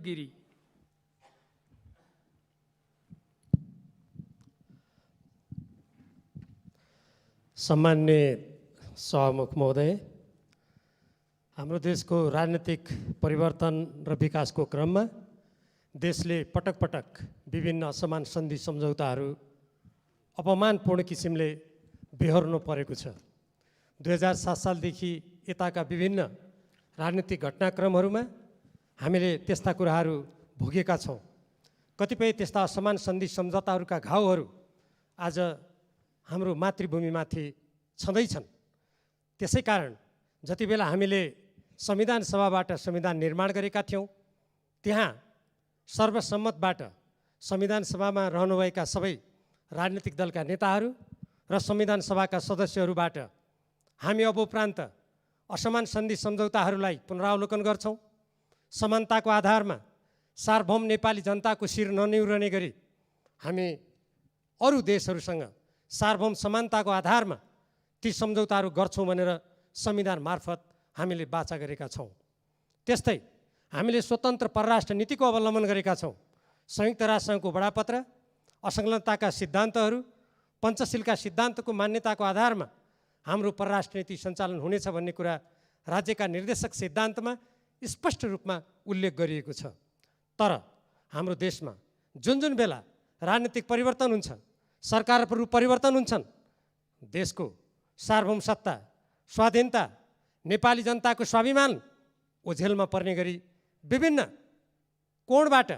गिरी। सम्मान्य सभामुख महोदय, हाम्रो देशको राजनीतिक परिवर्तन र विकासको क्रममा देशले पटक पटक विभिन्न असमान सन्धि सम्झौताहरू अपमानपूर्ण किसिमले बेहोर्नु परेको छ। 2007 सालदेखि यताका विभिन्न राजनीतिक घटनाक्रमहरूमा हामीले त्यस्ता कुराहरू भोगेका छौँ। कतिपय त्यस्ता असमान सन्धि सम्झौताहरूका घाउहरू आज हाम्रो मातृभूमिमाथि छँदैछन्। त्यसै कारण जति बेला हामीले संविधान सभाबाट संविधान निर्माण गरेका थियौँ, त्यहाँ सर्वसम्मतबाट संविधान सभामा रहनुभएका सबै राजनीतिक दलका नेताहरू र संविधान सभाका सदस्यहरूबाट हामी अब उपरान्त असमान सन्धि सम्झौताहरूलाई पुनरावलोकन गर्छौँ। समानताको आधारमा सार्वभौम नेपाली जनताको शिर ननिहुरने गरी हामी अरू देशहरूसँग सार्वभौम समानताको आधारमा ती सम्झौताहरू गर्छौँ भनेर संविधान मार्फत हामीले बाचा गरेका छौँ। त्यस्तै हामीले स्वतन्त्र परराष्ट्र नीतिको अवलम्बन गरेका छौँ। संयुक्त राष्ट्रसङ्घको बडापत्र, असंलग्नताका सिद्धान्तहरू, पञ्चशीलका सिद्धान्तको मान्यताको आधारमा हाम्रो परराष्ट्र नीति सञ्चालन हुनेछ भन्ने कुरा राज्यका निर्देशक सिद्धान्तमा स्पष्ट रूपमा उल्लेख गरिएको छ। तर हाम्रो देशमा जुन जुन बेला राजनीतिक परिवर्तन हुन्छ, सरकारहरू परिवर्तन हुन्छन्, देशको सार्वभौम सत्ता, स्वाधीनता, नेपाली जनताको स्वाभिमान ओझेलमा पर्ने गरी विभिन्न कोणबाट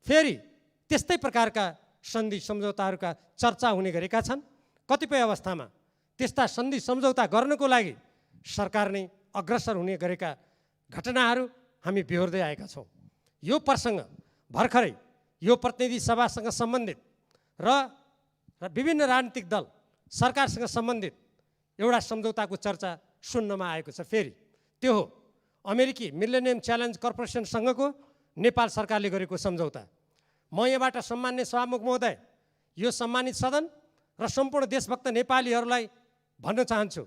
फेरि त्यस्तै प्रकारका सन्धि सम्झौताहरूका चर्चा हुने गरेका छन्। कतिपय अवस्थामा त्यस्ता सन्धि सम्झौता गर्नको लागि सरकार नै अग्रसर हुने गरेका घटनाहरू हामी बेहोर्दै आएका छौँ। यो प्रसङ्ग भर्खरै यो प्रतिनिधि सभासँग सम्बन्धित र विभिन्न राजनीतिक दल सरकारसँग सम्बन्धित एउटा सम्झौताको चर्चा सुन्नमा आएको छ। फेरि त्यो हो अमेरिकी मिलेनियम च्यालेन्ज कर्पोरेसनसँगको नेपाल सरकारले गरेको सम्झौता। म यहाँबाट सम्मान्य सभामुख महोदय, यो सम्मानित सदन र सम्पूर्ण देशभक्त नेपालीहरूलाई भन्न चाहन्छु,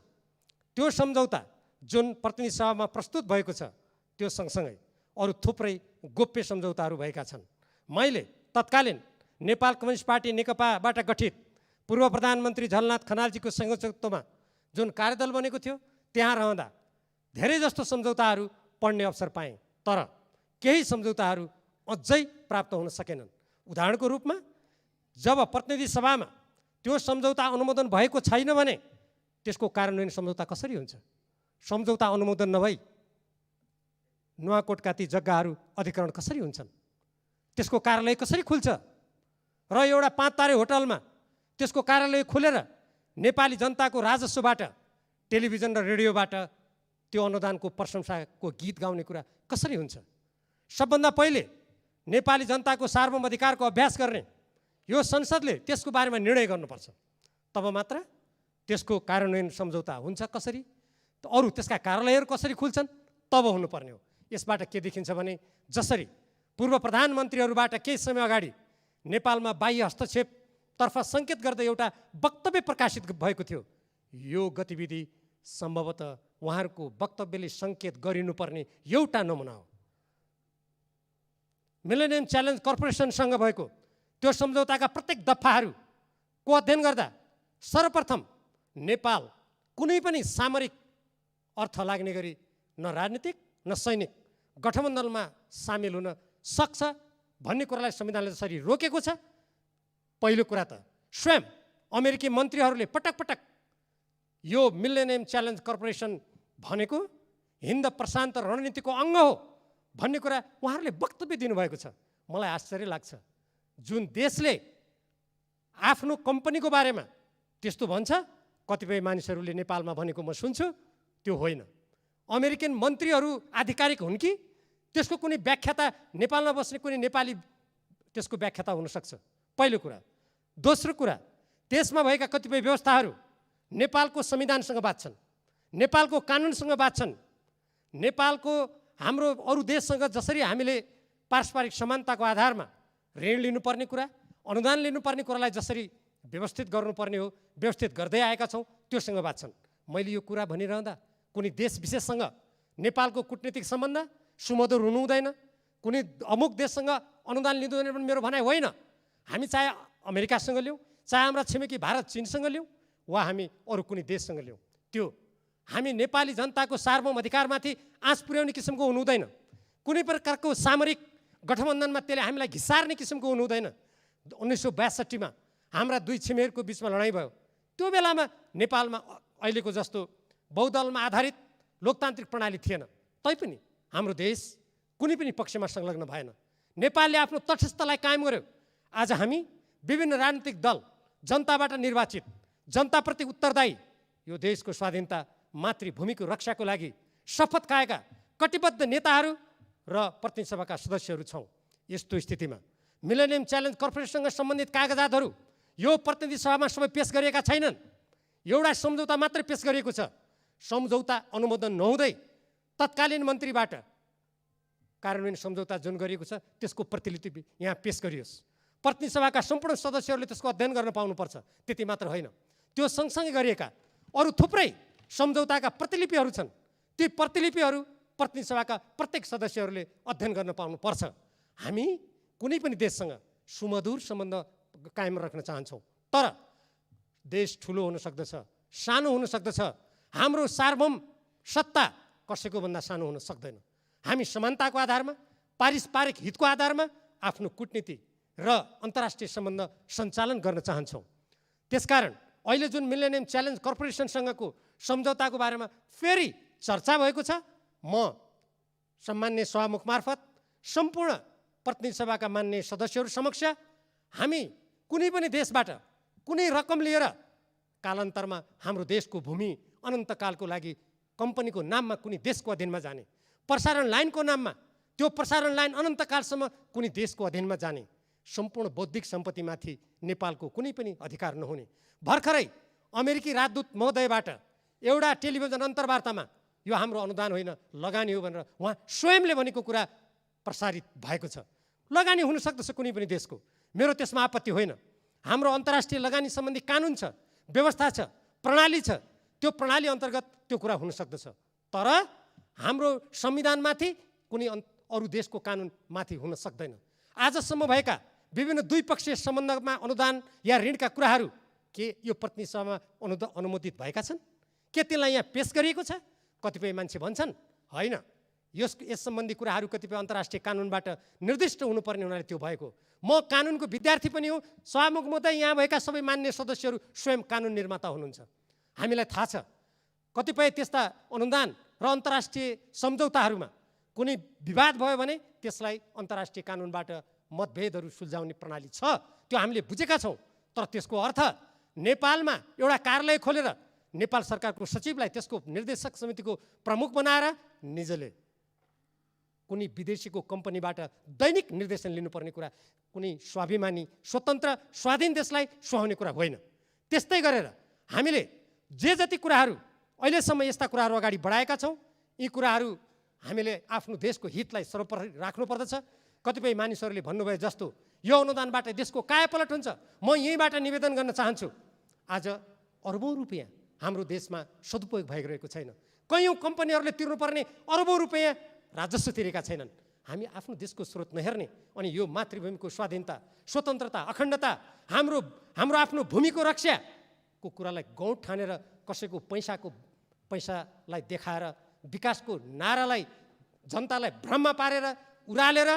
त्यो सम्झौता जुन प्रतिनिधि सभामा प्रस्तुत भएको छ त्यो सँगसँगै अरू थुप्रै गोप्य सम्झौताहरू भएका छन्। मैले तत्कालीन नेपाल कम्युनिस्ट पार्टी नेकपाबाट गठित पूर्व प्रधानमन्त्री झलनाथ खनालजीको संयोजकत्वमा जुन कार्यदल बनेको थियो, त्यहाँ रहँदा धेरै जस्तो सम्झौताहरू पढ्ने अवसर पाएँ। तर केही सम्झौताहरू अझै प्राप्त हुन सकेनन्। उदाहरणको रूपमा जब प्रतिनिधि सभामा त्यो सम्झौता अनुमोदन भएको छैन भने त्यसको कार्यान्वयन सम्झौता कसरी हुन्छ? सम्झौता अनुमोदन नभई नुवाकोटका ती जग्गाहरू अधिग्रहण कसरी हुन्छन्? त्यसको कार्यालय कसरी खुल्छ? र एउटा 5 तारे होटलमा त्यसको कार्यालय खुलेर नेपाली जनताको राजस्वबाट, टेलिभिजन र रेडियोबाट त्यो अनुदानको प्रशंसाको गीत गाउने कुरा कसरी हुन्छ? सबभन्दा पहिले नेपाली जनताको सार्वभौम अधिकारको अभ्यास गर्ने यो संसदले त्यसको बारेमा निर्णय गर्नुपर्छ। तब मात्र त्यसको कार्यान्वयन सम्झौता हुन्छ। कसरी? अरू त्यसका कार्यालयहरू कसरी खुल्छन्? तब हुनुपर्ने हो। यसबाट के देखिन्छ भने जसरी पूर्व प्रधानमन्त्रीहरूबाट केही समय अगाडि नेपालमा बाह्य हस्तक्षेपतर्फ सङ्केत गर्दै एउटा वक्तव्य प्रकाशित भएको थियो, यो गतिविधि सम्भवतः उहाँहरूको वक्तव्यले सङ्केत गरिनुपर्ने एउटा नमुना हो। मिलेनियम च्यालेन्ज कर्पोरेसनसँग भएको त्यो सम्झौताका प्रत्येक दफाहरूको अध्ययन गर्दा सर्वप्रथम नेपाल कुनै पनि सामरिक अर्थ लाग्ने गरी न राजनीतिक न सैनिक गठबन्धनमा सामेल हुन सक्छ भन्ने कुरालाई संविधानले जसरी रोकेको छ। पहिलो कुरा त स्वयं अमेरिकी मन्त्रीहरूले पटक पटक यो मिलेनियम च्यालेन्ज कर्पोरेसन भनेको हिन्द प्रशान्त रणनीतिको अङ्ग हो भन्ने कुरा उहाँहरूले वक्तव्य दिनुभएको छ। मलाई आश्चर्य लाग्छ, जुन देशले आफ्नो कम्पनीको बारेमा त्यस्तो भन्छ, कतिपय मानिसहरूले नेपालमा भनेको म सुन्छु, त्यो होइन। अमेरिकन मन्त्रीहरू आधिकारिक हुन् कि त्यसको कुनै व्याख्याता नेपालमा बस्ने कुनै नेपाली त्यसको व्याख्याता हुनसक्छ? पहिलो कुरा। दोस्रो कुरा, देशमा भएका कतिपय व्यवस्थाहरू नेपालको संविधानसँग बाँच्छन्, नेपालको कानुनसँग बाँच्छन्। नेपालको हाम्रो अरू देशसँग जसरी हामीले पारस्परिक समानताको आधारमा ऋण लिनुपर्ने कुरा, अनुदान लिनुपर्ने कुरालाई जसरी व्यवस्थित गर्नुपर्ने हो, व्यवस्थित गर्दै आएका छौँ, त्योसँग बाँच्छन्। मैले यो कुरा भनिरहँदा कुनै देश विशेषसँग नेपालको कूटनीतिक सम्बन्ध सुमधुर हुनु हुँदैन, कुनै अमुक देशसँग अनुदान लिँदैन पनि मेरो भनाइ होइन। हामी चाहे अमेरिकासँग लिउँ, चाहे हाम्रा छिमेकी भारत चीनसँग लिउँ, वा हामी अरू कुनै देशसँग लिउँ, त्यो हामी नेपाली जनताको सार्वभौम अधिकारमाथि आँच पुर्याउने किसिमको हुनु हुँदैन। कुनै प्रकारको सामरिक गठबन्धनमा त्यसले हामीलाई घिसार्ने किसिमको हुनु हुँदैन। 1962 मा हाम्रा दुई छिमेकीको बिचमा लडाइँ भयो। त्यो बेलामा नेपालमा अहिलेको जस्तो बहुदलमा आधारित लोकतान्त्रिक प्रणाली थिएन। तैपनि हाम्रो देश कुनै पनि पक्षमा संलग्न भएन। नेपालले आफ्नो तटस्थलाई कायम गर्यो। आज हामी विभिन्न राजनीतिक दल, जनताबाट निर्वाचित, जनताप्रति उत्तरदायी, यो देशको स्वाधीनता मातृभूमिको रक्षाको लागि शपथ खाएका कटिबद्ध नेताहरू र प्रतिनिधि सभाका सदस्यहरू छौँ। यस्तो स्थितिमा मिलेनियम च्यालेन्ज कर्पोरेसनसँग सम्बन्धित कागजातहरू यो प्रतिनिधि सभामा सबै पेश गरिएका छैनन्। एउटा सम्झौता मात्रै पेश गरिएको छ। सम्झौता अनुमोदन नहुँदै तत्कालीन मन्त्रीबाट कार्यान्वयन सम्झौता जुन गरिएको छ त्यसको प्रतिलिपि यहाँ पेश गरियोस्। प्रतिनिधि सभाका सम्पूर्ण सदस्यहरूले त्यसको अध्ययन गर्न पाउनुपर्छ। त्यति मात्र होइन, त्यो सँगसँगै गरिएका अरू थुप्रै सम्झौताका प्रतिलिपिहरू छन्। ती प्रतिलिपिहरू प्रतिनिधि सभाका प्रत्येक सदस्यहरूले अध्ययन गर्न पाउनुपर्छ। हामी कुनै पनि देशसँग सुमधुर सम्बन्ध कायम राख्न चाहन्छौँ, तर देश ठुलो हुन सक्दछ, सानो हुन सक्दछ। हाम्रो सार्वभौम सत्ता कसैको भन्दा सानो हुन सक्दैन। हामी समानताको आधारमा, पारस्परिक हितको आधारमा आफ्नो कूटनीति र अन्तर्राष्ट्रिय सम्बन्ध सञ्चालन गर्न चाहन्छौँ। त्यसकारण अहिले जुन मिलेनियम च्यालेन्ज कर्पोरेसनसँगको सम्झौताको बारेमा फेरि चर्चा भएको छ, म सम्मान्य सभामुख मार्फत सम्पूर्ण प्रतिनिधि सभाका मान्य सदस्यहरू समक्ष हामी कुनै पनि देशबाट कुनै रकम लिएर कालान्तरमा हाम्रो देशको भूमि अनन्तकालको लागि कम्पनीको नाममा कुनै देशको अधीनमा जाने, प्रसारण लाइनको नाममा त्यो प्रसारण लाइन अनन्तकालसम्म कुनै देशको अधीनमा जाने, सम्पूर्ण बौद्धिक सम्पत्तिमाथि नेपालको कुनै पनि अधिकार नहुने। भर्खरै अमेरिकी राजदूत महोदयबाट एउटा टेलिभिजन अन्तर्वार्तामा यो हाम्रो अनुदान होइन लगानी हो भनेर उहाँ स्वयंले भनेको कुरा प्रसारित भएको छ। लगानी हुन सक्दछ कुनै पनि देशको, मेरो त्यसमा आपत्ति होइन। हाम्रो अन्तर्राष्ट्रिय लगानी सम्बन्धी कानुन छ, व्यवस्था छ, प्रणाली छ। त्यो प्रणाली अन्तर्गत त्यो कुरा हुन सक्दछ, तर हाम्रो संविधानमाथि कुनै अरू देशको कानुन माथि हुन सक्दैन। आजसम्म भएका विभिन्न द्विपक्षीय सम्बन्धमा अनुदान या ऋणका कुराहरू के यो प्रतिनिधि सभामा अनुमोदित भएका छन्? के त्यसलाई यहाँ पेश गरिएको छ? कतिपय मान्छे भन्छन् होइन, यस सम्बन्धी कुराहरू कतिपय अन्तर्राष्ट्रिय कानुनबाट निर्दिष्ट हुनुपर्ने हुनाले त्यो भएको। म कानुनको विद्यार्थी पनि हो। सभामुख महोदय, यहाँ भएका सबै मान्य सदस्यहरू स्वयं कानुन निर्माता हुनुहुन्छ। हामीलाई थाहा छ कतिपय त्यस्ता अनुदान र अन्तर्राष्ट्रिय सम्झौताहरूमा कुनै विवाद भयो भने त्यसलाई अन्तर्राष्ट्रिय कानुनबाट मतभेदहरू सुल्झाउने प्रणाली छ, त्यो हामीले बुझेका छौँ। तर त्यसको अर्थ नेपालमा एउटा कार्यालय खोलेर नेपाल सरकारको सचिवलाई त्यसको निर्देशक समितिको प्रमुख बनाएर निजले कुनै विदेशीको कम्पनीबाट दैनिक निर्देशन लिनुपर्ने कुरा कुनै स्वाभिमानी स्वतन्त्र स्वाधीन देशलाई सुहाउने कुरा होइन। त्यस्तै गरेर हामीले जे जति कुराहरू अहिलेसम्म यस्ता कुराहरू अगाडि बढाएका छौँ, यी कुराहरू हामीले आफ्नो देशको हितलाई सर्वोपरि राख्नुपर्दछ। कतिपय मानिसहरूले भन्नुभयो जस्तो यो अनुदानबाट देशको कायापलट हुन्छ, म यहीँबाट निवेदन गर्न चाहन्छु। आज अरबौँ रुपियाँ हाम्रो देशमा सदुपयोग भइरहेको छैन। कैयौँ कम्पनीहरूले तिर्नुपर्ने अरबौँ रुपियाँ राजस्व तिरेका छैनन्। हामी आफ्नो देशको स्रोत नहेर्ने अनि यो मातृभूमिको स्वाधीनता, स्वतन्त्रता, अखण्डता, हाम्रो आफ्नो भूमिको रक्षाको कुरालाई गौठ ठानेर कसैको पैसालाई देखाएर विकासको नारालाई जनतालाई भ्रममा पारेर उरालेर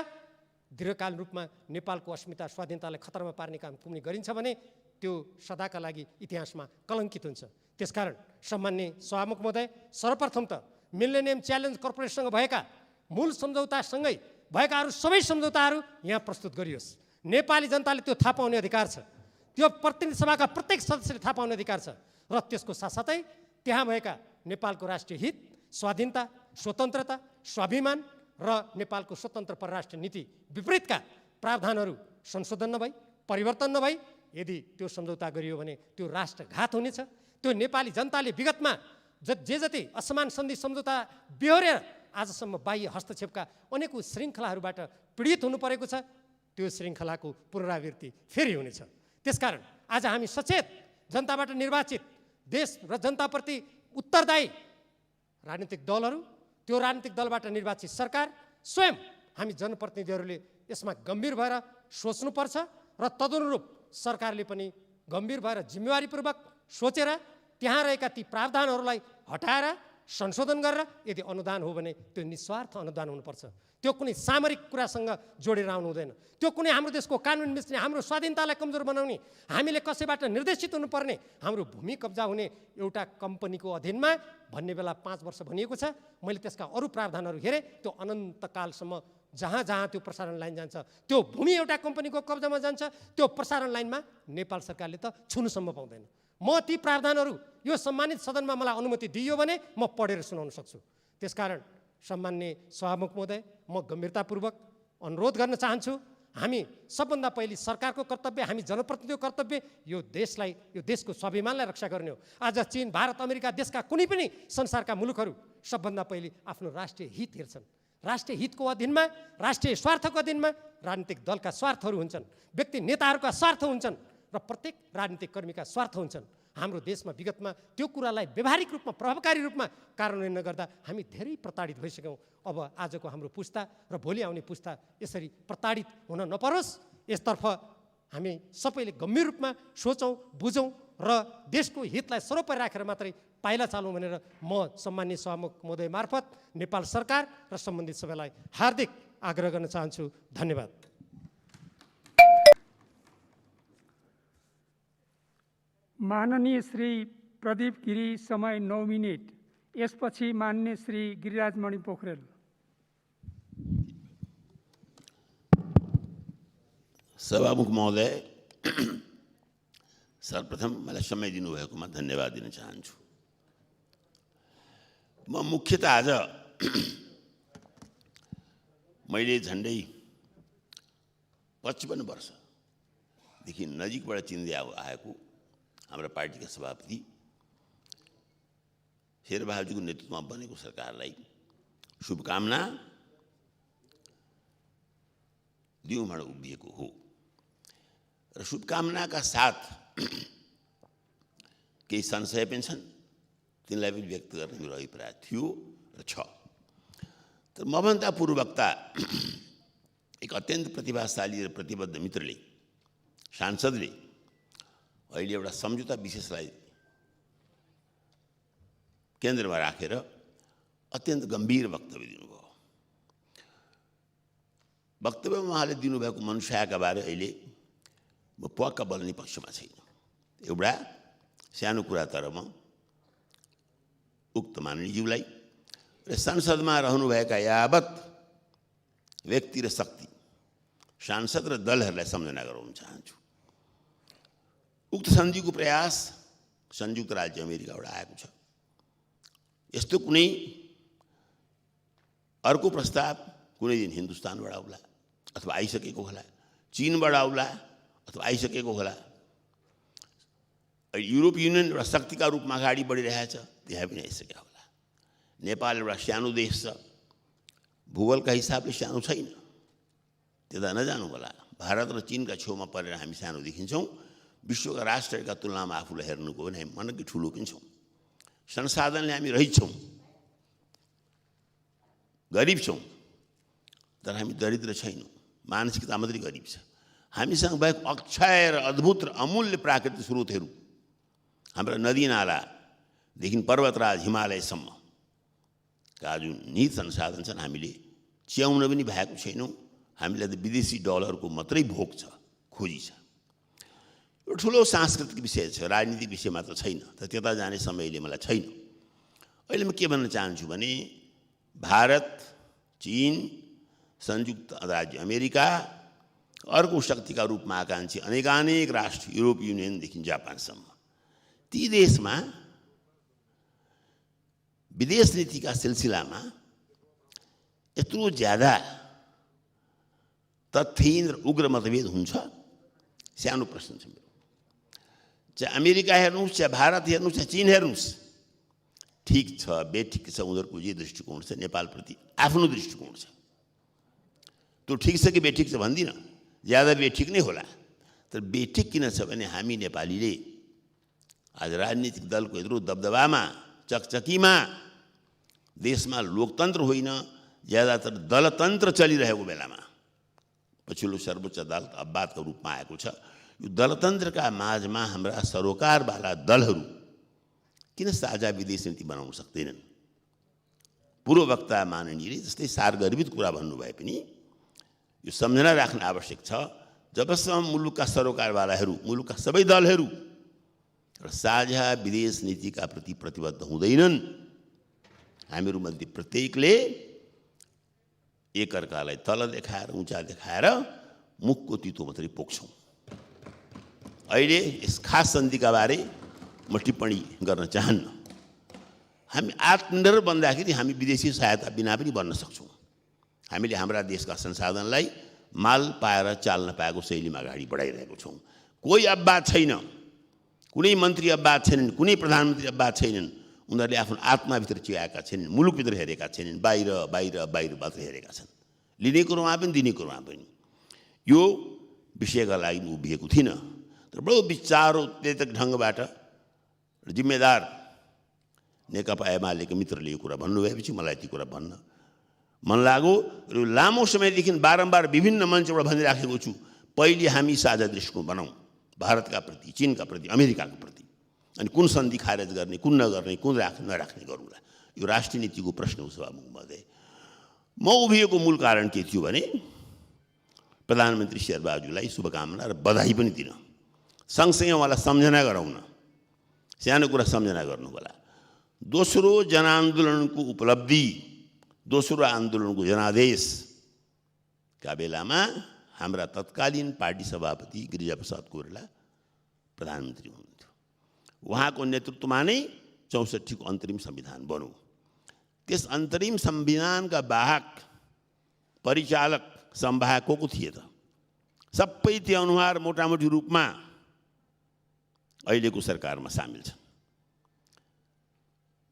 दीर्घकालीन रूपमा नेपालको अस्मिता स्वाधीनतालाई खतरामा पार्ने काम कुनै गरिन्छ भने त्यो सदाका लागि इतिहासमा कलङ्कित हुन्छ। त्यसकारण सम्मान्य सभामुख महोदय, सर्वप्रथम त मिलेनियम च्यालेन्ज कर्पोरेसनसँग भएका मूल सम्झौतासँगै भएका अरू सबै सम्झौताहरू यहाँ प्रस्तुत गरियोस्। नेपाली जनताले त्यो थाहा पाउने अधिकार छ, त्यो प्रतिनिधि सभाका प्रत्येक सदस्यले थाहा पाउने अधिकार छ। र त्यसको साथसाथै त्यहाँ भएका नेपालको राष्ट्रिय हित, स्वाधीनता, स्वतन्त्रता, स्वाभिमान र नेपालको स्वतन्त्र परराष्ट्र नीति विपरीतका प्रावधानहरू संशोधन नभई, परिवर्तन नभई यदि त्यो सम्झौता गरियो भने त्यो राष्ट्रघात हुनेछ। त्यो नेपाली जनताले विगतमा जे जति असमान सन्धि सम्झौता बेहोरेर आजसम्म बाह्य हस्तक्षेपका अनेक श्रृङ्खलाहरूबाट पीडित हुनु परेको छ, त्यो श्रृङ्खलाको पुनरावृत्ति फेरि हुनेछ। त्यसकारण आज हामी सचेत जनताबाट निर्वाचित देश र जनताप्रति उत्तरदायी राजनीतिक दलहरू, त्यो राजनीतिक दलबाट निर्वाचित सरकार स्वयं हामी जनप्रतिनिधिहरूले यसमा गम्भीर भएर सोच्नुपर्छ र तदनुरूप सरकारले पनि गम्भीर भएर जिम्मेवारीपूर्वक सोचेर त्यहाँ रहेका ती प्रावधानहरूलाई हटाएर संशोधन गरेर यदि अनुदान हो भने त्यो निस्वार्थ अनुदान हुनुपर्छ। त्यो कुनै सामरिक कुरासँग जोडेर आउनु हुँदैन। त्यो कुनै हाम्रो देशको कानुन मिच्ने, हाम्रो स्वाधीनतालाई कमजोर बनाउने, हामीले कसैबाट निर्देशित हुनुपर्ने, हाम्रो भूमि कब्जा हुने एउटा कम्पनीको अधीनमा भन्ने बेला 5 वर्ष भनिएको छ। मैले त्यसका अरू प्रावधानहरू हेरेँ, त्यो अनन्तकालसम्म जहाँ जहाँ त्यो प्रसारण लाइन जान्छ त्यो भूमि एउटा कम्पनीको कब्जामा जान्छ, त्यो प्रसारण लाइनमा नेपाल सरकारले त छुनुसम्म पाउँदैन। म ती प्रावधानहरू यो सम्मानित सदनमा मलाई अनुमति दिइयो भने म पढेर सुनाउन सक्छु। त्यसकारण सम्माननीय सभामुख महोदय, म गम्भीरतापूर्वक अनुरोध गर्न चाहन्छु, हामी सबभन्दा पहिले सरकारको कर्तव्य, हामी जनप्रतिनिधिको कर्तव्य यो देशलाई, यो देशको स्वाभिमानलाई रक्षा गर्ने हो। आज चीन, भारत, अमेरिका देशका कुनै पनि संसारका मुलुकहरू सबभन्दा पहिले आफ्नो राष्ट्रिय हित हेर्छन्। राष्ट्रिय हितको अधीनमा, राष्ट्रिय स्वार्थको अधीनमा राजनीतिक दलका स्वार्थहरू हुन्छन्, व्यक्ति नेताहरूका स्वार्थ हुन्छन् र प्रत्येक राजनीतिक कर्मीका स्वार्थ हुन्छन्। हाम्रो देशमा विगतमा त्यो कुरालाई व्यावहारिक रूपमा, प्रभावकारी रूपमा कार्यान्वयन नगर्दा हामी धेरै प्रताडित भइसक्यौँ। अब आजको हाम्रो पुस्ता र भोलि आउने पुस्ता यसरी प्रताडित हुन नपरोस्, यसतर्फ हामी सबैले गम्भीर रूपमा सोचौँ, बुझौँ र देशको हितलाई सर्वोपरि राखेर मात्रै पाइला चालौँ भनेर म सम्माननीय सभामुख महोदय मार्फत नेपाल सरकार र सम्बन्धित सबैलाई हार्दिक आग्रह गर्न चाहन्छु। धन्यवाद। माननीय श्री प्रदीप गिरी, समय 9 मिनेट। यसपछि माननीय श्री गिरिराजमणि पोखरेल। सभामुख महोदय, सर्वप्रथम मलाई समय दिनुभएकोमा धन्यवाद दिन चाहन्छु। म मुख्यतः आज मैले झन्डै 55 वर्षदेखि नजिकबाट चिन्दै आएको हाम्रो पार्टीका सभापति शेरबहादुरजीको नेतृत्वमा बनेको सरकारलाई शुभकामना दिउँ भनेर उभिएको हो र शुभकामनाका साथ केही संशय पनि छन्, तिनलाई पनि व्यक्त गर्ने मेरो अभिप्राय थियो र छ। तर मभन्दा पूर्ववक्ता एक अत्यन्त प्रतिभाशाली र प्रतिबद्ध मित्रले, सांसदले अहिले एउटा सम्झौता विशेषलाई केन्द्रमा राखेर अत्यन्त गम्भीर वक्तव्य दिनुभयो। वक्तव्यमा उहाँले दिनुभएको मनुष्यका बारे अहिले म पक्का बोल्ने पक्षमा छैन। एउटा सानो कुरा, तर म उक्त माननीयज्यूलाई र संसदमा रहनुभएका यावत व्यक्ति र शक्ति, सांसद र दलहरूलाई सम्झना गराउन चाहन्छु। उक्त सन्धिको प्रयास संयुक्त राज्य अमेरिकाबाट आएको छ। यस्तो कुनै अर्को प्रस्ताव कुनै दिन हिन्दुस्तानबाट आउला अथवा आइसकेको होला, चीनबाट आउला अथवा आइसकेको होला। युरोप युनियन एउटा शक्तिका रूपमा अगाडि बढिरहेछ, त्यहाँ पनि आइसकेको होला। नेपाल एउटा सानो देश छ, भूगोलका हिसाबले सानो छैन, त्यता नजानु होला। भारत र चीनका छेउमा परेर हामी सानो देखिन्छौँ। विश्वका राष्ट्रहरूका तुलनामा आफूलाई हेर्नुको भने हामी मनकै ठुलो पनि छौँ। संसाधनले हामी रहित छौँ, गरिब छौँ, तर हामी दरिद्र छैनौँ। मानसिकता मात्रै गरिब छ। हामीसँग भएको अक्षय र अद्भुत र अमूल्य प्राकृतिक स्रोतहरू, हाम्रा नदी नालादेखि पर्वतराज हिमालयसम्मका जुन निहित संसाधन छन्, हामीले च्याउन पनि भएको छैनौँ। हामीलाई त विदेशी डलरको मात्रै भोग छ, खोजी छ। यो ठुलो सांस्कृतिक विषय छ, राजनीतिक विषय मात्र छैन। तर त्यता जाने समयले मलाई छैन। अहिले म के भन्न चाहन्छु भने भारत, चीन, संयुक्त राज्य अमेरिका, अर्को शक्तिका रूपमा आकाङ्क्षी अनेकानेक राष्ट्र, युरोप युनियनदेखि जापानसम्म, ती देशमा विदेश नीतिका सिलसिलामा यत्रो ज्यादा तथ्यहीन र उग्र मतभेद हुन्छ। सानो प्रश्न छ मेरो। चाहे अमेरिका हेर्नुहोस्, चाहे भारत हेर्नुहोस्, चाहे चीन हेर्नुहोस्, ठिक छ, बेठिक छ, उनीहरूको जे दृष्टिकोण छ, नेपालप्रति आफ्नो दृष्टिकोण छ। त्यो ठिक छ कि बेठिक छ भन्दिनँ, ज्यादा बेठिक नै होला। तर बेठिक किन छ भने हामी नेपालीले आज राजनीतिक दलको यत्रो दबदबामा, चकचकीमा, देशमा लोकतन्त्र होइन, ज्यादातर दलतन्त्र चलिरहेको बेलामा पछिल्लो सर्वोच्च अदालत अपवादको रूपमा आएको छ। यो दलतन्त्रका माझमा हाम्रा सरोकारवाला दलहरू किन साझा विदेश नीति बनाउन सक्दैनन्? पूर्व वक्ता माननीयले जस्तै सारगर्भित कुरा भन्नुभए पनि यो सम्झना राख्न आवश्यक छ, जबसम्म मुलुकका सरोकारवालाहरू, मुलुकका सबै दलहरू र साझा विदेश नीतिका प्रति प्रतिबद्ध हुँदैनन्, हामीहरूमध्ये प्रत्येकले एकअर्कालाई तल देखाएर, उँचा देखाएर मुखको तितो मात्रै पोख्छौँ। अहिले यस खास सन्धिका बारे म टिप्पणी गर्न चाहन्न। हामी आत्मनिर्भर बन्दाखेरि हामी विदेशी सहायता बिना पनि बन्न सक्छौँ। हामीले हाम्रा देशका संसाधनलाई माल पाएर चाल्न पाएको शैलीमा अगाडि बढाइरहेको छौँ। कोही अपवाद छैन, कुनै मन्त्री अपवाद छैनन्, कुनै प्रधानमन्त्री अपवाद छैनन्। उनीहरूले आफ्नो आत्माभित्र चियाएका छैनन्, मुलुकभित्र हेरेका छैनन्, बाहिर बाहिर बाहिर मात्र हेरेका छन्, लिने कुरोमा पनि दिने कुरोमा पनि। यो विषयका लागि उभिएको थिइनँ, तर बडो विचारोत्तेजक ढङ्गबाट जिम्मेदार नेकपा एमालेका मित्रले यो कुरा भन्नुभएपछि मलाई ती कुरा भन्न मन लाग्यो। र यो लामो समयदेखि बारम्बार विभिन्न मञ्चबाट भनिराखेको छु, पहिले हामी साझा दृष्टिकोण बनाऊँ भारतका प्रति, चीनका प्रति, अमेरिकाका प्रति, अनि कुन सन्धि खारेज गर्ने, कुन नगर्ने, कुन नराख्ने गरौँला। यो राष्ट्रिय नीतिको प्रश्न हो सभामुख महोदय। म उभिएको मूल कारण के थियो भने प्रधानमन्त्री शेरबहादुरलाई शुभकामना र बधाई पनि दिन, सँगसँगै उहाँलाई सम्झना गराउन, सानो कुरा सम्झना गर्नु होला। दोस्रो जनआन्दोलनको उपलब्धि, दोस्रो आन्दोलनको जनादेशका बेलामा हाम्रा तत्कालीन पार्टी सभापति गिरिजाप्रसाद कोइराला प्रधानमन्त्री हुनुहुन्थ्यो। उहाँको नेतृत्वमा नै 64 को अन्तरिम संविधान बन्यो। त्यस अन्तरिम संविधानका वाहक परिचालक संवाहक को थिए त? सबै त्यो अनुहार मोटामोटी रूपमा अहिलेको सरकारमा सामेल छन्।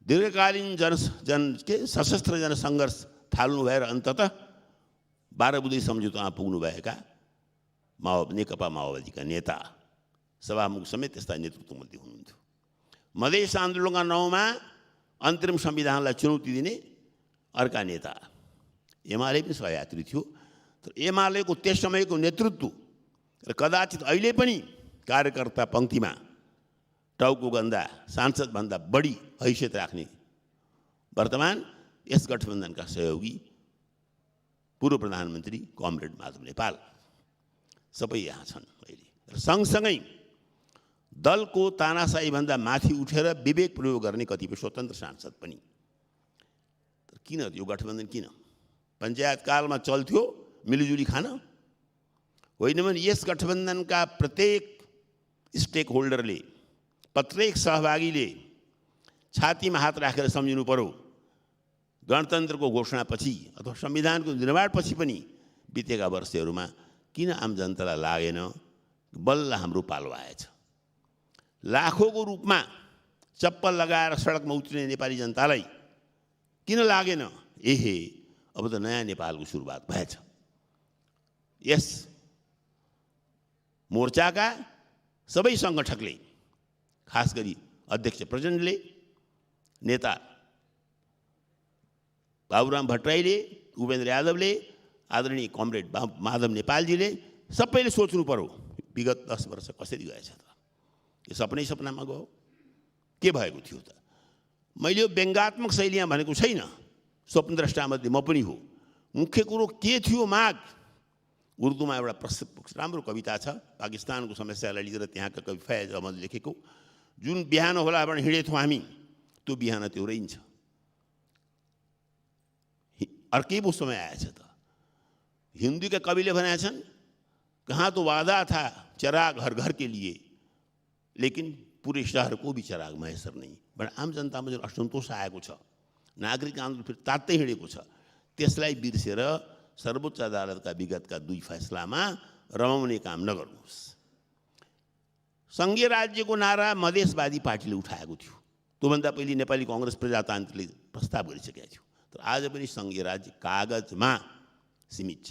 दीर्घकालीन सशस्त्र जनसङ्घर्ष थाल्नु भएर अन्ततः 12 बुँदे सम्झौतामा पुग्नुभएका नेकपा माओवादीका नेता, सभामुख समेत त्यस्ता नेतृत्वमध्ये हुनुहुन्थ्यो। मधेस आन्दोलनका नाउँमा अन्तरिम संविधानलाई चुनौती दिने अर्का नेता एमाले पनि सहयात्री थियो। तर एमालेको त्यस समयको नेतृत्व र कदाचित अहिले पनि कार्यकर्ता पङ्क्तिमा टाउको गन्दा सांसदभन्दा बढी हैसियत राख्ने वर्तमान यस गठबन्धनका सहयोगी पूर्व प्रधानमन्त्री कमरेड माधव नेपाल सबै यहाँ छन् अहिले। र सँगसँगै दलको तानाशाहीभन्दा माथि उठेर विवेक प्रयोग गर्ने कतिपय स्वतन्त्र सांसद पनि। तर किन यो गठबन्धन किन? पञ्चायत कालमा चल्थ्यो मिलिजुली खान होइन भने यस गठबन्धनका प्रत्येक स्टेक होल्डरले, प्रत्येक सहभागीले छातीमा हात राखेर सम्झिनु पर्यो, गणतन्त्रको घोषणापछि अथवा संविधानको निर्माणपछि पनि बितेका वर्षहरूमा किन आम जनतालाई लागेन बल्ल हाम्रो पालो आएछ। लाखौँको रूपमा चप्पल लगाएर सडकमा उत्रिने नेपाली जनतालाई किन लागेन एहे अब त नयाँ नेपालको सुरुवात भएछ। यस मोर्चाका सबै सङ्गठकले, खास गरी अध्यक्ष प्रचण्डले, नेता बाबुराम भट्टराईले, उपेन्द्र यादवले, आदरणीय कमरेड माधव नेपालजीले सबैले सोच्नु पर्यो विगत 10 वर्ष कसरी गएछ त? यो सपनै सपनामा गयो? के भएको थियो त? मैले यो व्यङ्गात्मक शैलीमा भनेको छैन, स्वप्नद्रष्टामध्ये म पनि हो। मुख्य कुरो के थियो माग? उर्दूमा एउटा प्रसिद्ध राम्रो कविता छ, पाकिस्तानको समस्यालाई लिएर त्यहाँका कवि फैज अहमद लेखेको, जुन बिहान होला भने हिँडेथ्यौँ हामी त्यो बिहान त्यो रहन्छ। अर्कै पो समय आएछ त। हिंदी के कविले भनेका छन्, कहाँ तो वादा था चिराग हर घर के लिए, लेकिन पूरे शहर को भी चिराग मैसर नहीं। बडा आम जनतामा जुन असन्तोष आएको छ, नागरिक आन्दोलन फेरि तात्तै हिँडेको छ, त्यसलाई बिर्सेर सर्वोच्च अदालतका विगतका 2 फैसलामा रमाउने काम नगर्नुहोस्। सङ्घीय राज्यको नारा मधेसवादी पार्टीले उठाएको थियो, त्योभन्दा पहिले नेपाली काङ्ग्रेस प्रजातान्त्रिकले प्रस्ताव गरिसकेको थियो। तर आज पनि सङ्घीय राज्य कागजमा सीमित छ।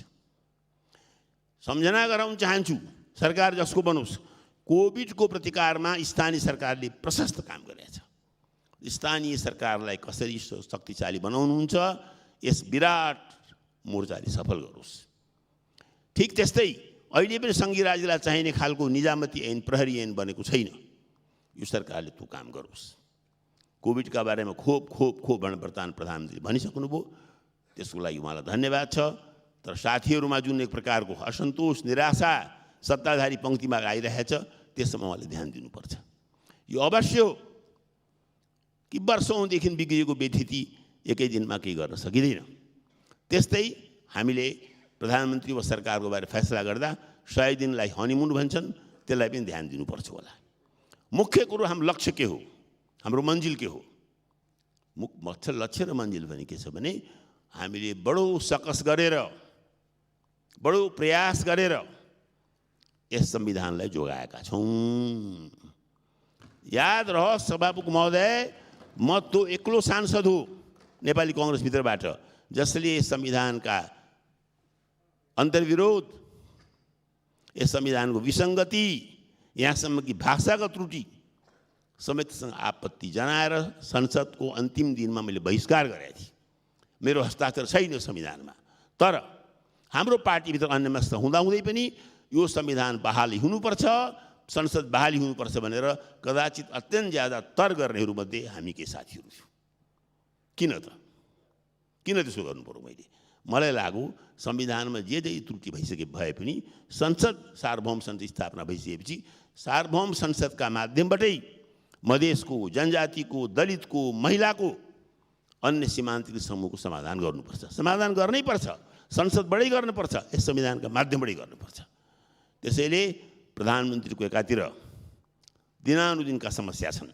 सम्झना गराउन चाहन्छु, सरकार जसको बनोस्, कोभिडको प्रतिकारमा स्थानीय सरकारले प्रशस्त काम गरेको छ। स्थानीय सरकारलाई कसरी शक्तिशाली बनाउनुहुन्छ यस विराट मोर्चाले सफल गरोस्। ठिक त्यस्तै अहिले पनि सङ्घीय राज्यलाई चाहिने खालको निजामती ऐन, प्रहरी ऐन बनेको छैन। यो सरकारले त्यो काम गरोस्। कोभिडका बारेमा खोप खोप खोप भनेर प्रधानमन्त्रीले भनिसक्नुभयो, त्यसको लागि उहाँलाई धन्यवाद छ। तर साथीहरूमा जुन एक प्रकारको असन्तोष, निराशा सत्ताधारी पङ्क्तिमा आइरहेछ, त्यसमा उहाँले ध्यान दिनुपर्छ। यो अवश्य हो कि वर्षौँदेखि बिग्रिएको व्यथिति एकै दिनमा केही गर्न सकिँदैन। त्यस्तै हामीले प्रधानमन्त्री वा सरकारको बारे फैसला गर्दा 100 दिनलाई हनीमुन भन्छन्, त्यसलाई पनि ध्यान दिनुपर्छ होला। मुख्य कुरो हाम्रो लक्ष्य के हो, हाम्रो मन्जिल के हो? मुख्य लक्ष्य र मन्जिल पनि के छ भने हामीले बडो सकस गरेर, बडो प्रयास गरेर यस संविधानलाई जोगाएका छौँ। याद रहोस् सभामुख महोदय, म तो एक्लो सांसद हो नेपाली कांग्रेसभित्रबाट जसले यस संविधानका अन्तर्विरोध, यस संविधानको विसङ्गति, यहाँसम्म कि भाषागत त्रुटि समेतसँग आपत्ति जनाएर संसदको अन्तिम दिनमा मैले बहिष्कार गरेको थिएँ। मेरो हस्ताक्षर छैन संविधानमा। तर हाम्रो पार्टीभित्र अन्यमनस्क हुँदाहुँदै पनि यो संविधान बहाली हुनुपर्छ, संसद बहाली हुनुपर्छ भनेर कदाचित अत्यन्त ज्यादा तर गर्नेहरूमध्ये हामी केही साथीहरू थियौँ। किन त्यसो गर्नु पर्यो? मलाई लाग्यो संविधानमा जे त्रुटि भए पनि संसद सार्वभौम संसद स्थापना भइसकेपछि सार्वभौम संसदका माध्यमबाटै मधेसको, जनजातिको, दलितको, महिलाको, अन्य सीमान्तरित समूहको समाधान गर्नुपर्छ। समाधान गर्नै पर्छ, संसदबाटै गर्नुपर्छ, यस संविधानका माध्यमबाटै गर्नुपर्छ। त्यसैले प्रधानमन्त्रीको एकातिर दिनानुदिनका समस्या छन्।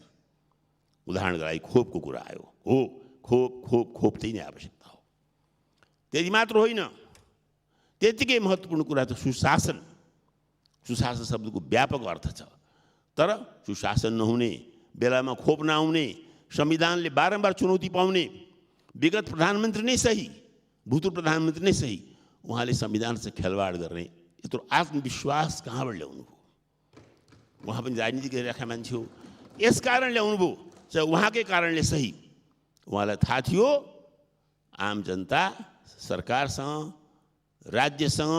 उदाहरणका लागि खोपको कुरा आयो। हो, खोप खोप खोप चाहिँ नै आवश्यकता हो। त्यति मात्र होइन, त्यतिकै महत्त्वपूर्ण कुरा त सुशासन। सुशासन शब्दको व्यापक अर्थ छ। तर सुशासन नहुने, बेलामा खोप नआउने, संविधानले बारम्बार चुनौती पाउने विगत प्रधानमन्त्री नै सही, भूतपूर्व प्रधानमन्त्री नै सही, उहाँले संविधानसँग खेलवाड गर्ने यत्रो आत्मविश्वास कहाँबाट ल्याउनु भयो? उहाँ पनि राजनीति गरिरहेका मान्छे हो, यस कारण ल्याउनु भयो, चाहे उहाँकै कारणले सही। उहाँलाई थाहा थियो आम जनता सरकारसँग, राज्यसँग,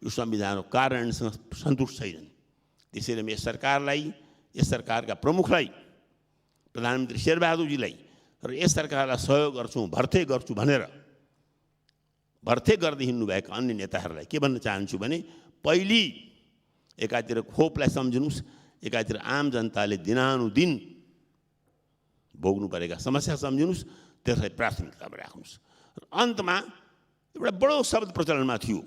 यो संविधानको कारणसँग सन्तुष्ट छैनन्। त्यसैले म यस सरकारलाई, यस सरकारका प्रमुखलाई, प्रधानमन्त्री शेरबहादुरजीलाई र यस सरकारलाई सहयोग गर्छौँ, भर्थे गर्छु भनेर भर्थे गर्दै हिँड्नुभएका अन्य नेताहरूलाई के भन्न चाहन्छु भने पहिली एकातिर खोपलाई सम्झिनुहोस्, एकातिर आम जनताले दिनानुदिन भोग्नु परेका समस्या सम्झिनुहोस्, त्यसलाई प्राथमिकतामा राख्नुहोस्। र अन्तमा एउटा बडो शब्द प्रचलनमा थियो,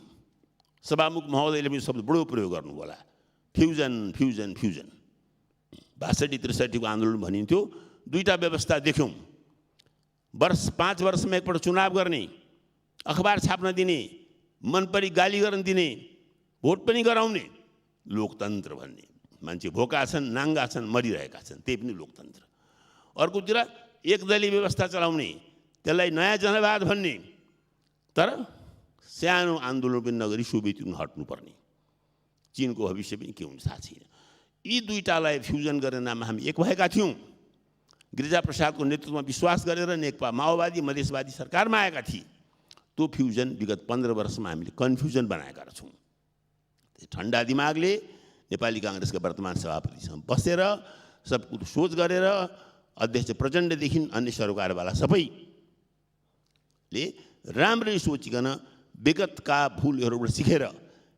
सभामुख महोदयले पनि शब्द बडो प्रयोग गर्नु होला, फ्युजन फ्युजन फ्युजन। 62-63 को आन्दोलन भनिन्थ्यो। दुईटा व्यवस्था देख्यौँ, 5 वर्षमा एकपल्ट चुनाव गर्ने, अखबार छाप्न दिने, मनपरी गाली गर्न दिने, भोट पनि गराउने, लोकतन्त्र भन्ने। मान्छे भोका छन्, नाङ्गा छन्, मरिरहेका छन्, त्यही पनि लोकतन्त्र। अर्कोतिर एकदलीय व्यवस्था चलाउने, त्यसलाई नयाँ जनवाद भन्ने। तर सानो आन्दोलन पनि नगरी सोभियत युनियन हट्नुपर्ने। चीनको भविष्य पनि के हुन्छ थाहा छैन। यी दुईटालाई फ्युजन गर्ने नाममा हामी एक भएका थियौँ। गिरिजाप्रसादको नेतृत्वमा विश्वास गरेर नेकपा माओवादी मधेसवादी सरकारमा आएका थिए। त्यो फ्युजन विगत 15 वर्षमा हामीले कन्फ्युजन बनाएका छौँ। ठन्डा दिमागले नेपाली काङ्ग्रेसका वर्तमान सभापतिसँग बसेर सब कुरो सोच गरेर अध्यक्ष प्रचण्डदेखि अन्य सरकारवाला सबैले राम्ररी सोचिकन विगतका भुलहरूबाट सिकेर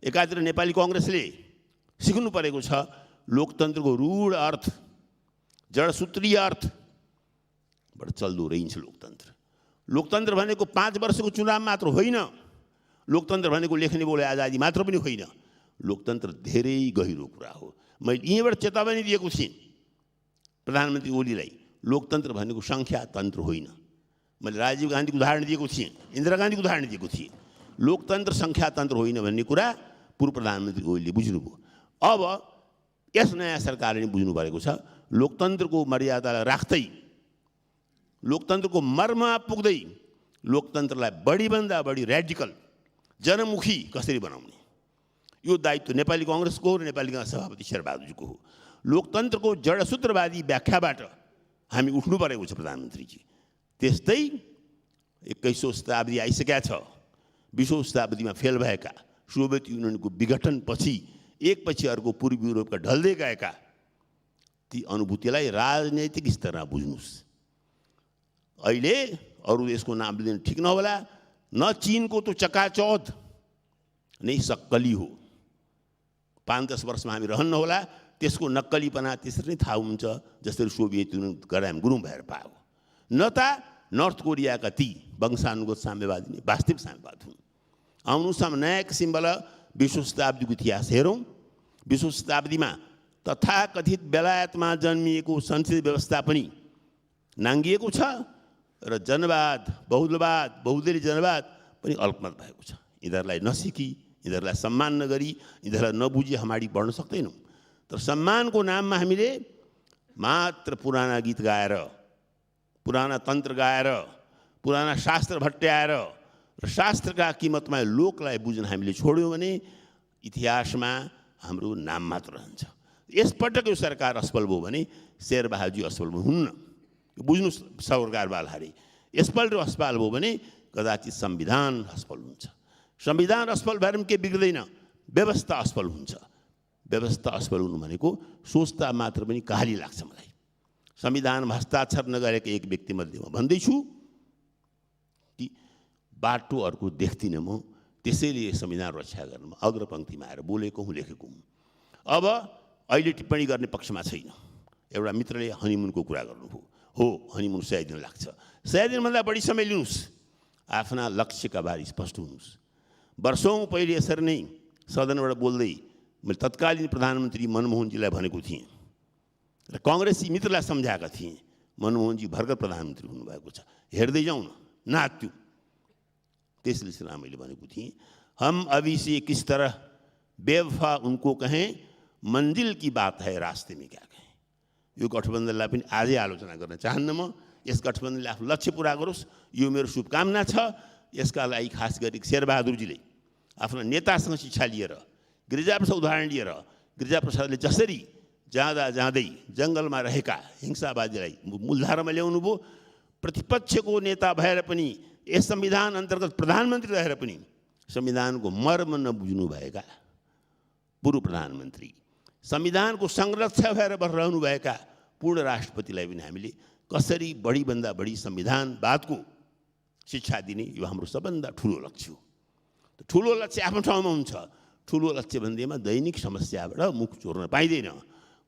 एकातिर नेपाली काङ्ग्रेसले सिक्नु परेको छ लोकतन्त्रको रूढ अर्थ, जडसूत्रीय अर्थबाट चल्दो रहन्छ लोकतन्त्र। लोकतन्त्र भनेको 5 वर्षको चुनाव मात्र होइन, लोकतन्त्र भनेको लेख्ने बोले आजादी मात्र पनि होइन, लोकतन्त्र धेरै गहिरो कुरा हो। मैले यहीँबाट चेतावनी दिएको थिएँ प्रधानमन्त्री ओलीलाई, लोकतन्त्र भनेको सङ्ख्यातन्त्र होइन। मैले राजीव गान्धीको उदाहरण दिएको थिएँ, इन्दिरा गान्धीको उदाहरण दिएको थिएँ। लोकतन्त्र सङ्ख्यातन्त्र होइन भन्ने कुरा पूर्व प्रधानमन्त्री ओलीले बुझ्नुभयो। अब यस नयाँ सरकारले बुझ्नु परेको छ लोकतन्त्रको मर्यादालाई राख्दै, लोकतन्त्रको मर्ममा पुग्दै लोकतन्त्रलाई बढीभन्दा बढी र्याडिकल, जनमुखी कसरी बनाउने, यो दायित्व नेपाली काङ्ग्रेसको र नेपाली काङ्ग्रेस सभापति शेरबहादुरजीको हो। लोकतन्त्रको जडसूत्रवादी व्याख्याबाट हामी उठ्नु परेको छ प्रधानमन्त्रीजी। त्यस्तै 21औं शताब्दी आइसकेका छ। 20औं शताब्दीमा फेल भएका सोभियत युनियनको विघटनपछि एकपछि अर्को पूर्वी युरोपका ढल्दै गएका ती अनुभूतिलाई राजनैतिक स्तरमा बुझ्नुहोस्। अहिले अरू देशको नाम लिनु ठिक नहोला, न चीनको त चकाचौध नै सक्कली हो। 5-10 वर्षमा हामी रहन्न होला, त्यसको नक्कलीपना त्यसरी नै थाहा हुन्छ जसरी सोभियत युनियन गराम गुरुङ भएर पायो। न त नर्थ कोरियाका ती वंशानुगत साम्यवादी नै वास्तविक साम्यवाद हुन्। आउनुहोस् हामी नयाँ किसिमबाट 20औं शताब्दीको इतिहास हेरौँ। 20औं शताब्दीमा तथाकथित बेलायतमा जन्मिएको संसदीय व्यवस्था पनि नाङ्गिएको छ र जनवाद, बहुदलवाद, बहुदलीय जनवाद पनि अल्पमत भएको छ। यिनीहरूलाई नसिकी, यिनीहरूलाई सम्मान नगरी, यिनीहरूलाई नबुझी हामी अगाडि बढ्न सक्दैनौँ। तर सम्मानको नाममा हामीले मात्र पुराना गीत गाएर, पुराना तन्त्र गाएर, पुराना शास्त्र भट्ट्याएर र शास्त्रका किमतमा लोकलाई बुझ्न हामीले छोड्यौँ भने इतिहासमा हाम्रो नाम मात्र रहन्छ। यसपटक यो सरकार असफल भयो भने शेरबहादुर असफल हुन्न, बुझ्नुहोस् सरकारवालाहरूले। यसपल्ट असफल भयो भने कदाचित संविधान असफल हुन्छ। संविधान असफल भएर पनि के बिग्रिँदैन, व्यवस्था असफल हुन्छ। व्यवस्था असफल हुनु भनेको सोच्दा मात्र पनि कहाली लाग्छ मलाई। संविधानमा हस्ताक्षर नगरेको एक व्यक्तिमध्ये म भन्दैछु कि बाटो अर्को देख्दिनँ म, त्यसैले संविधान रक्षा गर्नमा अग्रपङ्क्तिमा आएर बोलेको हुँ, लेखेको हुँ। अब अहिले टिप्पणी गर्ने पक्षमा छैन। एउटा मित्रले हनीमुनको कुरा गर्नुभयो। हो, हनीमुन 100 दिन लाग्छ। 100 दिनभन्दा बढी समय लिनुहोस्, आफ्ना लक्ष्यका बारे स्पष्ट हुनुहोस्। वर्षौँ पहिले यसरी नै सदनबाट बोल्दै मैले तत्कालीन प्रधानमन्त्री मनमोहनजीलाई भनेको थिएँ र काङ्ग्रेसी मित्रलाई सम्झाएका थिएँ। मनमोहनजी भर्खर प्रधानमन्त्री हुनुभएको छ, हेर्दै जाउँ न, नाच्यौँ। त्यसले मैले भनेको थिएँ, हम अभी से किस तरह बेवफा उनको कहें, मंजिल की बात है रास्ते में क्या कहें। यो गठबन्धनलाई पनि आजै आलोचना गर्न चाहन्न म। यस गठबन्धनले आफ्नो लक्ष्य पुरा गरोस्, यो मेरो शुभकामना छ। यसका लागि खास गरी शेरबहादुरजीले आफ्नो नेतासँग शिक्षा लिएर, गिरिजाप्रसाद उदाहरण लिएर, गिरिजाप्रसादले जसरी जाँदा जाँदै जङ्गलमा रहेका हिंसावादीलाई मूलधारामा ल्याउनु भयो, प्रतिपक्षको नेता भएर पनि यस संविधान अन्तर्गत प्रधानमन्त्री रहेर पनि संविधानको मर्म नबुझ्नुभएका पूर्व प्रधानमन्त्री, संविधानको संरक्षक भएर रहनुभएका पूर्ण राष्ट्रपतिलाई पनि हामीले कसरी बढीभन्दा बढी संविधानवादको शिक्षा दिने, यो हाम्रो सबभन्दा ठुलो लक्ष्य हो। ठुलो लक्ष्य आफ्नो ठाउँमा हुन्छ, ठुलो लक्ष्य भन्दैमा दैनिक समस्याबाट मुख चोर्न पाइँदैन।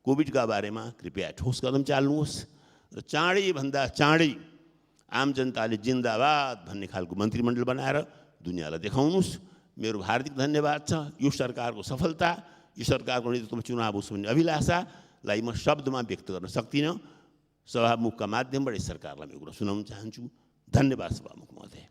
कोभिडका बारेमा कृपया ठोस कदम चाल्नुहोस् र चाँडैभन्दा चाँडै आम जनताले जिन्दाबाद भन्ने खालको मन्त्रीमण्डल बनाएर दुनियाँलाई देखाउनुहोस्। मेरो हार्दिक धन्यवाद छ। यो सरकारको सफलता, यो सरकारको नेतृत्वमा चुनाव होस् भन्ने अभिलाषालाई म शब्दमा व्यक्त गर्न सक्दिनँ। सभामुखका माध्यमबाट यस सरकारलाई म एउटा सुनाउन चाहन्छु। धन्यवाद सभामुख महोदय।